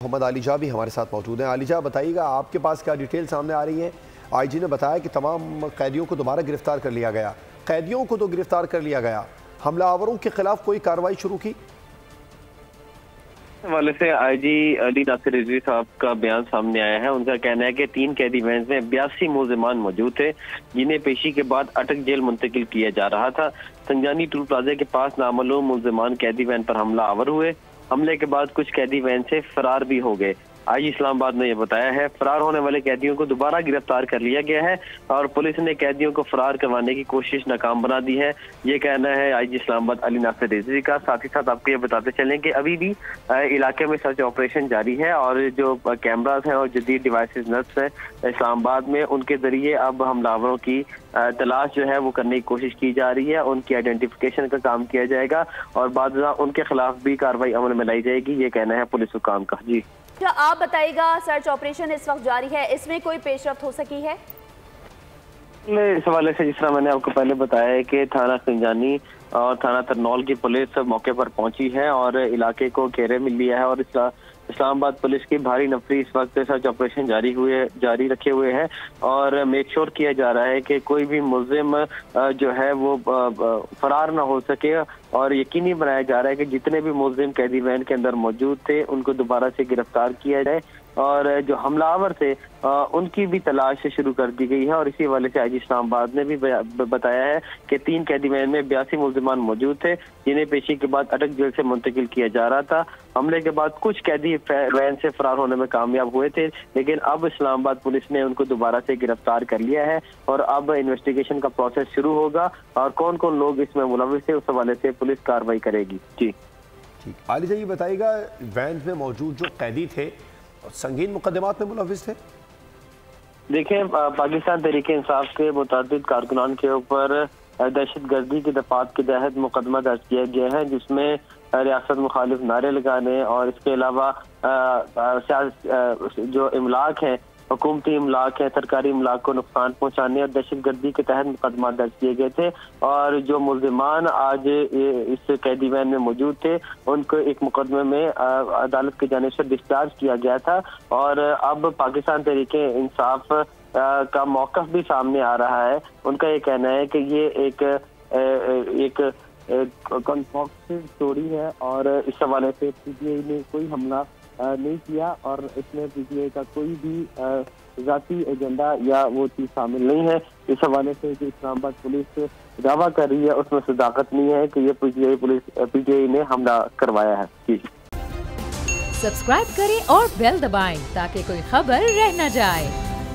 محمد عالیجا بھی ہمارے ساتھ موجود ہیں۔ عالیجا بتائیے گا آپ کے پاس کیا ڈیٹیل سامنے آ رہی ہیں؟ آئی جی نے بتایا کہ تمام قیدیوں کو دوبارہ گرفتار کر لیا گیا، قیدیوں کو تو گرفتار کر لیا گیا، حملہ آوروں کے خلاف کوئی کارروائی شروع کی؟ حوالے سے آئی جی علی ناصر رضوی صاحب کا بیان سامنے آیا ہے۔ ان کا کہنا ہے کہ 3 قیدی وینز میں 82 ملزمان موجود تھے جنہیں پیشی کے بعد اٹک جیل منتقل کیا جا رہا تھا۔ سنجانی ٹول پلازا کے پاس نامعلوم ملزمان قیدی وین پر حملہ آور ہوئے۔ حملے کے بعد کچھ قیدی وین سے فرار بھی ہو گئے۔ آئی جی اسلام آباد نے یہ بتایا ہے فرار ہونے والے قیدیوں کو دوبارہ گرفتار کر لیا گیا ہے اور پولیس نے قیدیوں کو فرار کروانے کی کوشش ناکام بنا دی ہے، یہ کہنا ہے آئی جی اسلام آباد علی ناصر رضوی کا۔ ساتھ ہی ساتھ آپ کو یہ بتاتے چلیں کہ ابھی بھی علاقے میں سرچ آپریشن جاری ہے اور جو کیمراز ہیں اور جدید ڈیوائسز نصب ہیں اسلام آباد میں، ان کے ذریعے اب حملہ آوروں کی تلاش جو ہے وہ کرنے کی کوشش کی جا رہی ہے، ان کی آئیڈینٹیفیکیشن کا کام کیا جائے گا اور بعد ازاں ان کے خلاف بھی کارروائی عمل میں لائی جائے گی، یہ کہنا ہے پولیس حکام کا۔ جی کیا آپ بتائیے گا سرچ آپریشن اس وقت جاری ہے، اس میں کوئی پیش رفت ہو سکی ہے؟ اس حوالے سے جس طرح میں نے آپ کو پہلے بتایا ہے کہ تھانہ سنجانی اور تھانہ ترنول کی پولیس موقع پر پہنچی ہے اور علاقے کو گھیرے میں لیا ہے اور اسلام آباد پولیس کی بھاری نفری اس وقت سرچ آپریشن جاری رکھے ہوئے ہیں اور میک شور کیا جا رہا ہے کہ کوئی بھی ملزم جو ہے وہ فرار نہ ہو سکے اور یقینی بنایا جا رہا ہے کہ جتنے بھی ملزم قیدی وین کے اندر موجود تھے ان کو دوبارہ سے گرفتار کیا جائے اور جو حملہ آور تھے ان کی بھی تلاش شروع کر دی گئی ہے۔ اور اسی حوالے سے آئی جی اسلام آباد نے بھی بتایا ہے کہ 3 قیدی وین میں 82 ملزمان موجود تھے جنہیں پیشی کے بعد اٹک جیل سے منتقل کیا جا رہا تھا۔ حملے کے بعد کچھ قیدی وین سے فرار ہونے میں کامیاب ہوئے تھے لیکن اب اسلام آباد پولیس نے ان کو دوبارہ سے گرفتار کر لیا ہے اور اب انویسٹیگیشن کا پروسیس شروع ہوگا اور کون کون لوگ اس میں ملوث تھے اس حوالے سے پولیس کارروائی کرے گی۔ جی ٹھیک، عالیجا یہ بتائیے گا وین میں موجود جو قیدی تھے سنگین مقدمات میں ملوث تھے؟ دیکھیں پاکستان تحریک انصاف کے متعدد کارکنان کے اوپر دہشت گردی کی دفعات کے تحت مقدمہ درج کیا گیا ہے جس میں ریاست مخالف نعرے لگانے اور اس کے علاوہ جو املاک ہیں حکومتی املاک ہیں سرکاری املاک کو نقصان پہنچانے اور دہشت گردی کے تحت مقدمات درج کیے گئے تھے اور جو ملزمان آج اس قیدی وین میں موجود تھے ان کو ایک مقدمے میں عدالت کی جانب سے ڈسچارج کیا گیا تھا اور اب پاکستان تحریک انصاف کا موقف بھی سامنے آ رہا ہے۔ ان کا یہ کہنا ہے کہ یہ ایک کنفیکشن اسٹوری ہے اور اس حوالے سے پی ٹی آئی نے کوئی حملہ نہیں کیا اور اس میں پی ٹی آئی کا کوئی بھی ذاتی ایجنڈا یا وہ چیز شامل نہیں ہے۔ اس حوالے سے جو اسلام آباد پولیس دعویٰ کر رہی ہے اس میں صداقت نہیں ہے کہ یہ پی ٹی آئی نے حملہ کروایا ہے۔ جی سبسکرائب کریں اور بیل دبائیں تاکہ کوئی خبر رہ نہ جائے۔